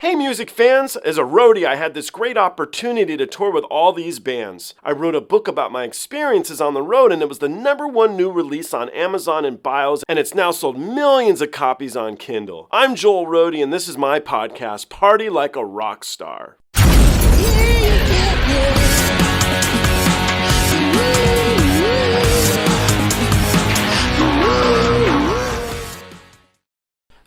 Hey music fans! As a roadie, I had this great opportunity to tour with all these bands. I wrote a book about my experiences on the road, and it was the #1 new release on Amazon and Bios, and it's now sold millions of copies on Kindle. I'm Joel Roadie, and this is my podcast, Party Like a Rock Star.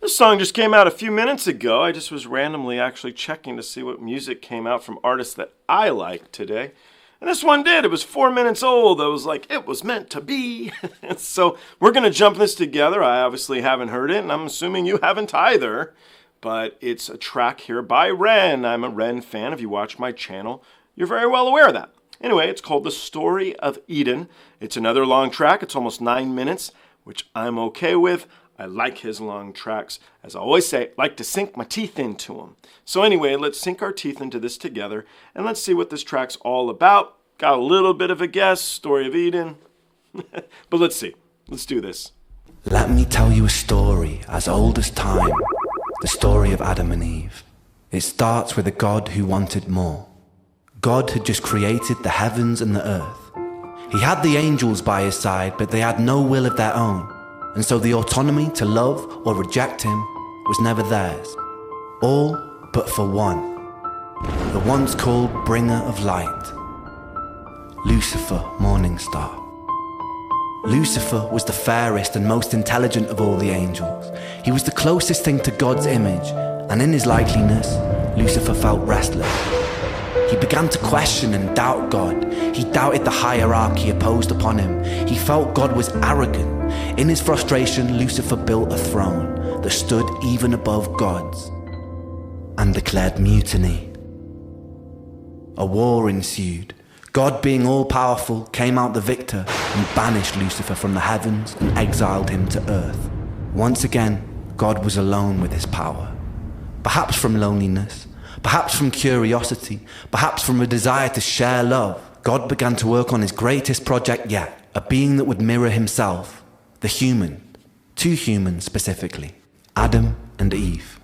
This song just came out a few minutes ago. I just was randomly actually checking to see what music came out from artists that I like today. And this one did. It was 4 minutes old. I was like, it was meant to be. So we're going to jump this together. I obviously haven't heard it, and I'm assuming you haven't either. But it's a track here by Ren. I'm a Ren fan. If you watch my channel, you're very well aware of that. Anyway, it's called The Story of Eden. It's another long track. It's almost 9 minutes, which I'm okay with. I like his long tracks. As I always say, I like to sink my teeth into them. So anyway, let's sink our teeth into this together, and let's see what this track's all about. Got a little bit of a guess, Story of Eden. But let's see. Let's do this. Let me tell you a story as old as time. The story of Adam and Eve. It starts with a God who wanted more. God had just created the heavens and the earth. He had the angels by his side, but they had no will of their own. And so the autonomy to love or reject him was never theirs. All but for one. The once called bringer of light. Lucifer, morning star. Lucifer was the fairest and most intelligent of all the angels. He was the closest thing to God's image, and in his likeliness, Lucifer felt restless. He began to question and doubt God. He doubted the hierarchy opposed upon him. He felt God was arrogant. In his frustration, Lucifer built a throne that stood even above God's and declared mutiny. A war ensued. God, being all-powerful, came out the victor and banished Lucifer from the heavens and exiled him to earth. Once again, God was alone with his power. Perhaps from loneliness, perhaps from curiosity, perhaps from a desire to share love, God began to work on his greatest project yet, a being that would mirror himself, the human, 2 humans specifically, Adam and Eve.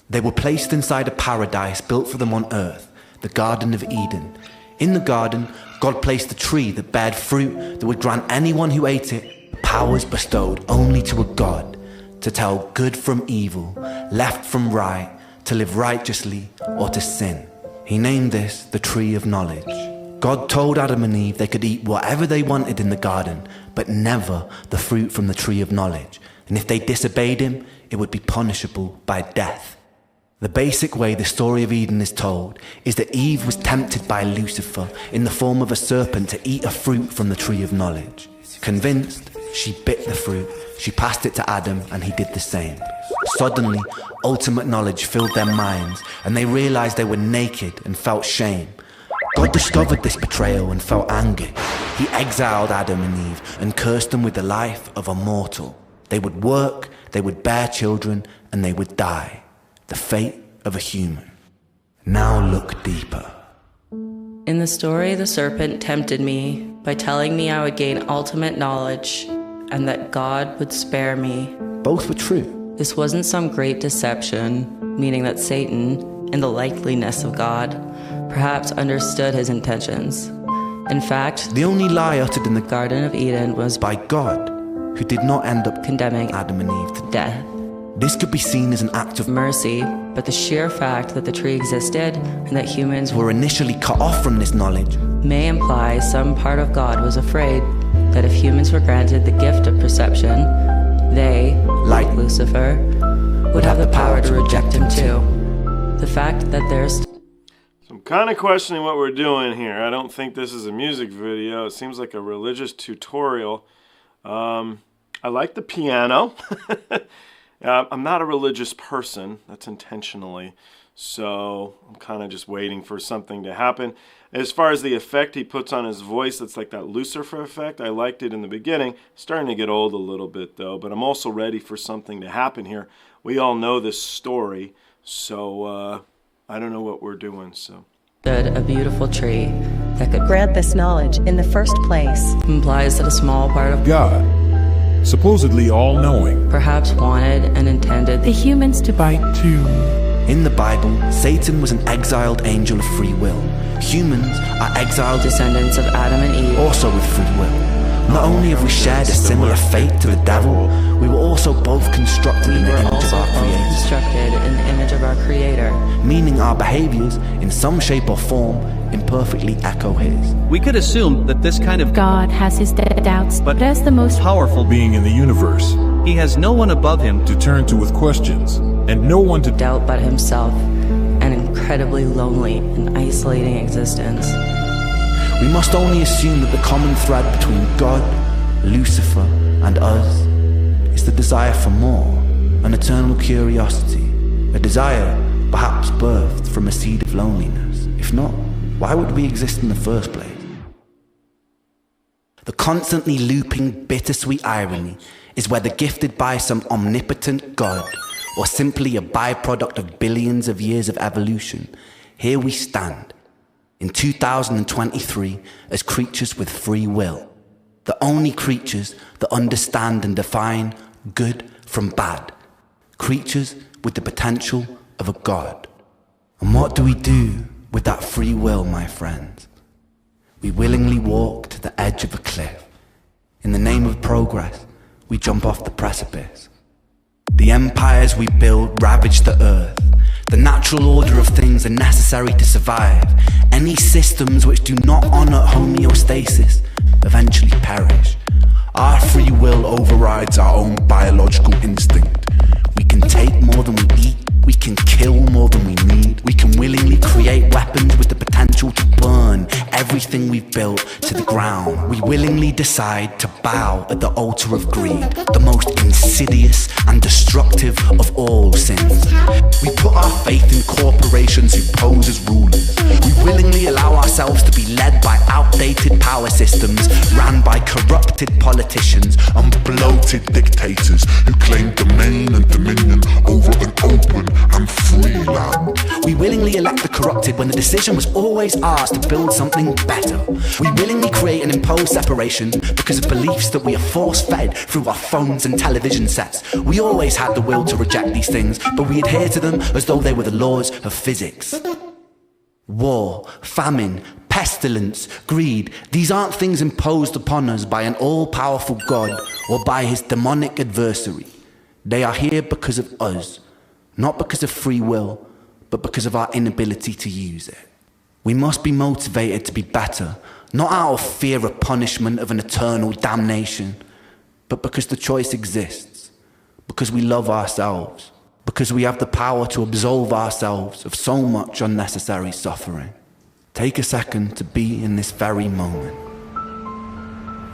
They were placed inside a paradise built for them on earth, the Garden of Eden. In the garden, God placed a tree that bared fruit that would grant anyone who ate it powers bestowed only to a God, to tell good from evil, left from right, to live righteously or to sin. He named this the tree of knowledge. God told Adam and Eve they could eat whatever they wanted in the garden, but never the fruit from the tree of knowledge. And if they disobeyed him, it would be punishable by death. The basic way the story of Eden is told is that Eve was tempted by Lucifer in the form of a serpent to eat a fruit from the tree of knowledge. Convinced, she bit the fruit. She passed it to Adam, and he did the same. Suddenly, ultimate knowledge filled their minds, and they realized they were naked and felt shame. God discovered this betrayal and felt anger. He exiled Adam and Eve and cursed them with the life of a mortal. They would work, they would bear children, and they would die. The fate of a human. Now look deeper. In the story, the serpent tempted me by telling me I would gain ultimate knowledge and that God would spare me. Both were true. This wasn't some great deception, meaning that Satan, in the likeliness of God, perhaps understood his intentions. In fact, the only lie uttered in the Garden of Eden was by God, who did not end up condemning Adam and Eve to death. This could be seen as an act of mercy, but the sheer fact that the tree existed and that humans were initially cut off from this knowledge may imply some part of God was afraid that if humans were granted the gift of perception, they, like Lucifer, would have the power to reject him too. The fact that there's... I'm kind of questioning what we're doing here. I don't think this is a music video. It seems like a religious tutorial. I like the piano. I'm not a religious person. That's intentionally. So I'm kind of just waiting for something to happen. As far as the effect he puts on his voice, it's like that Lucifer effect. I liked it in the beginning. Starting to get old a little bit though, but I'm also ready for something to happen here. We all know this story, so I don't know what we're doing. So a beautiful tree that could grant this knowledge in the first place implies that a small part of God, supposedly all-knowing, perhaps wanted and intended the humans to bite too. In the Bible, Satan was an exiled angel of free will. Humans are exiled Descendants of Adam and Eve. also with free will. Not only have we shared a similar fate to the devil, we were also both constructed in the We're image of also our both Creator, constructed in the image of our Creator. meaning our behaviors, in some shape or form, imperfectly echo His. We could assume that this kind of God has his doubts, But but as the most powerful being in the universe he has no one above him to turn to with questions, and no one to Doubt but himself, an incredibly lonely and isolating existence. We must only assume that the common thread between God, Lucifer, and us is the desire for more, an eternal curiosity, a desire perhaps birthed from a seed of loneliness. If not, why would we exist in the first place? The constantly looping, bittersweet irony is whether gifted by some omnipotent God or simply a byproduct of billions of years of evolution, here we stand in 2023 as creatures with free will, the only creatures that understand and define good from bad, creatures with the potential of a God. And what do we do with that free will, my friends? We willingly walk to the edge of a cliff. In the name of progress, we jump off the precipice. The empires we build ravage the earth. The natural order of things are necessary to survive. Any systems which do not honor homeostasis eventually perish. Our free will overrides our own biological instinct. We can take more than we eat. We can kill more than we need. We can willingly create weapons with the potential to burn everything we've built to the ground. We willingly decide to bow at the altar of greed, the most insidious and destructive of all sins. We put our faith in corporations who pose as rulers. We willingly allow ourselves to be led by outdated power systems ran by corrupted politicians and bloated dictators who claim domain and dominion over an open and free land. We willingly elect the corrupted when the decision was always ours to build something better. We willingly create and impose separation because of beliefs that we are force-fed through our phones and television sets. We always had the will to reject these things, but we adhere to them as though they were the laws of physics. War, famine, pestilence, greed, these aren't things imposed upon us by an all-powerful God or by his demonic adversary. They are here because of us, not because of free will, but because of our inability to use it. We must be motivated to be better, not out of fear of punishment of an eternal damnation, but because the choice exists, because we love ourselves, because we have the power to absolve ourselves of so much unnecessary suffering. Take a second to be in this very moment.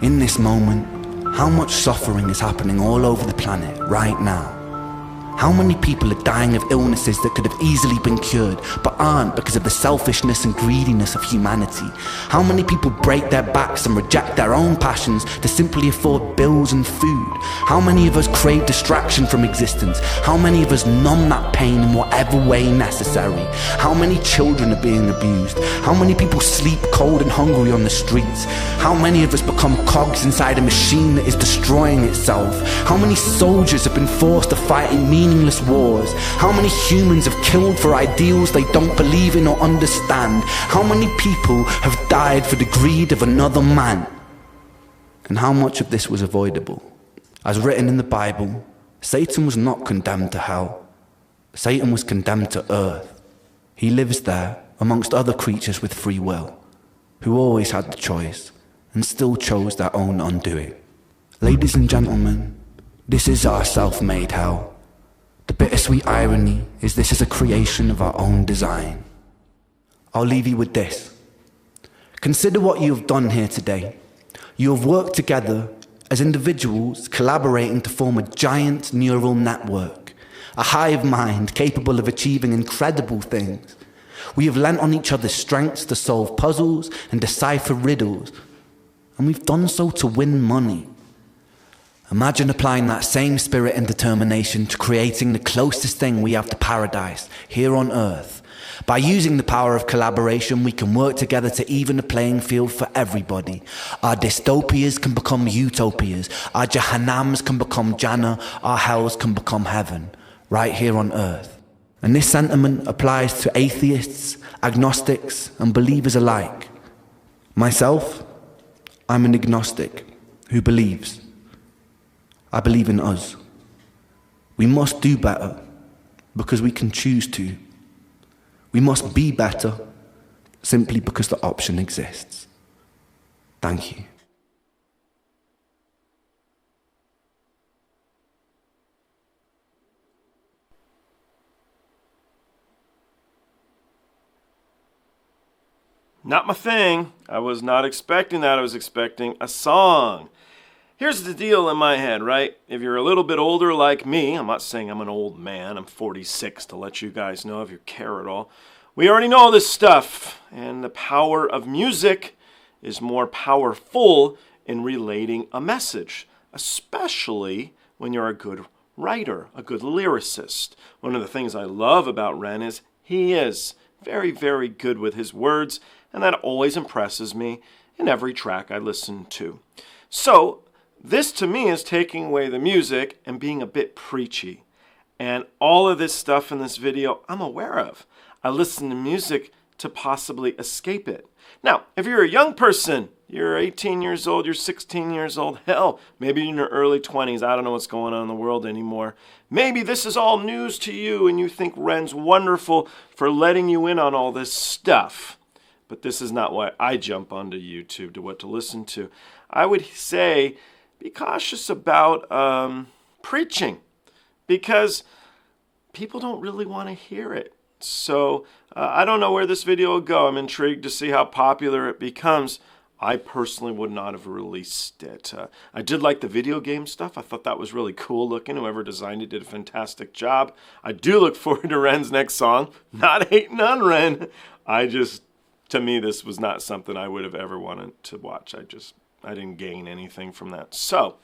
In this moment, how much suffering is happening all over the planet right now? How many people are dying of illnesses that could have easily been cured, but aren't because of the selfishness and greediness of humanity? How many people break their backs and reject their own passions to simply afford bills and food? How many of us crave distraction from existence? How many of us numb that pain in whatever way necessary? How many children are being abused? How many people sleep cold and hungry on the streets? How many of us become cogs inside a machine that is destroying itself? How many soldiers have been forced to fight in meaningless wars? How many humans have killed for ideals they don't believe in or understand? How many people have died for the greed of another man? And how much of this was avoidable? As written in the Bible, Satan was not condemned to hell. Satan was condemned to earth. He lives there amongst other creatures with free will, who always had the choice and still chose their own undoing. Ladies and gentlemen, this is our self-made hell. The bittersweet irony is this is a creation of our own design. I'll leave you with this. Consider what you have done here today. You have worked together as individuals collaborating to form a giant neural network, a hive mind capable of achieving incredible things. We have lent on each other's strengths to solve puzzles and decipher riddles, and we've done so to win money. Imagine applying that same spirit and determination to creating the closest thing we have to paradise here on Earth. By using the power of collaboration, we can work together to even the playing field for everybody. Our dystopias can become utopias. Our Jahannams can become Jannah. Our hells can become heaven, right here on Earth. And this sentiment applies to atheists, agnostics, and believers alike. Myself, I'm an agnostic who believes. I believe in us. We must do better because we can choose to. We must be better simply because the option exists. Thank you. Not my thing. I was not expecting that. I was expecting a song. Here's the deal in my head, right? If you're a little bit older like me, I'm not saying I'm an old man, I'm 46 to let you guys know if you care at all. We already know this stuff, and the power of music is more powerful in relating a message, especially when you're a good writer, a good lyricist. One of the things I love about Ren is he is very, very good with his words, and that always impresses me in every track I listen to. So, this to me is taking away the music and being a bit preachy. And all of this stuff in this video I'm aware of. I listen to music to possibly escape it. Now, if you're a young person, you're 18 years old, you're 16 years old, hell, maybe you're in your early 20s, I don't know what's going on in the world anymore. Maybe this is all news to you and you think Ren's wonderful for letting you in on all this stuff. But this is not why I jump onto YouTube to what to listen to. I would say be cautious about preaching because people don't really want to hear it. So I don't know where this video will go. I'm intrigued to see how popular it becomes. I personally would not have released it. I did like the video game stuff. I thought that was really cool looking. Whoever designed it did a fantastic job. I do look forward to Ren's next song. Not hating on Ren. To me, this was not something I would have ever wanted to watch. I didn't gain anything from that. So,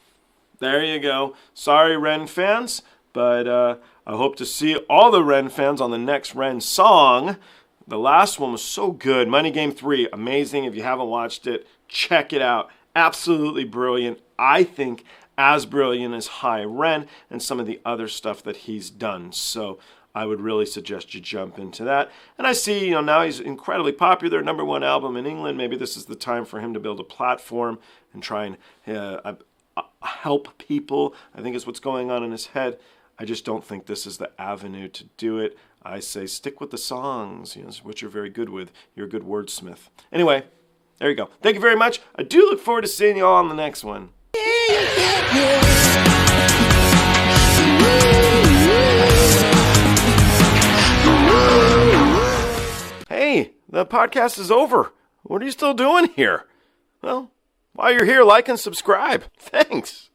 there you go. Sorry, Ren fans, but I hope to see all the Ren fans on the next Ren song. The last one was so good. Money Game 3, amazing. If you haven't watched it, check it out. Absolutely brilliant. I think as brilliant as High Ren and some of the other stuff that he's done. So I would really suggest you jump into that. And I see, now he's incredibly popular, #1 album in England. Maybe this is the time for him to build a platform and try and help people. I think is what's going on in his head. I just don't think this is the avenue to do it. I say stick with the songs, which you're very good with. You're a good wordsmith. Anyway, there you go. Thank you very much. I do look forward to seeing you all on the next one. Hey, the podcast is over. What are you still doing here? Well, while you're here, like and subscribe. Thanks.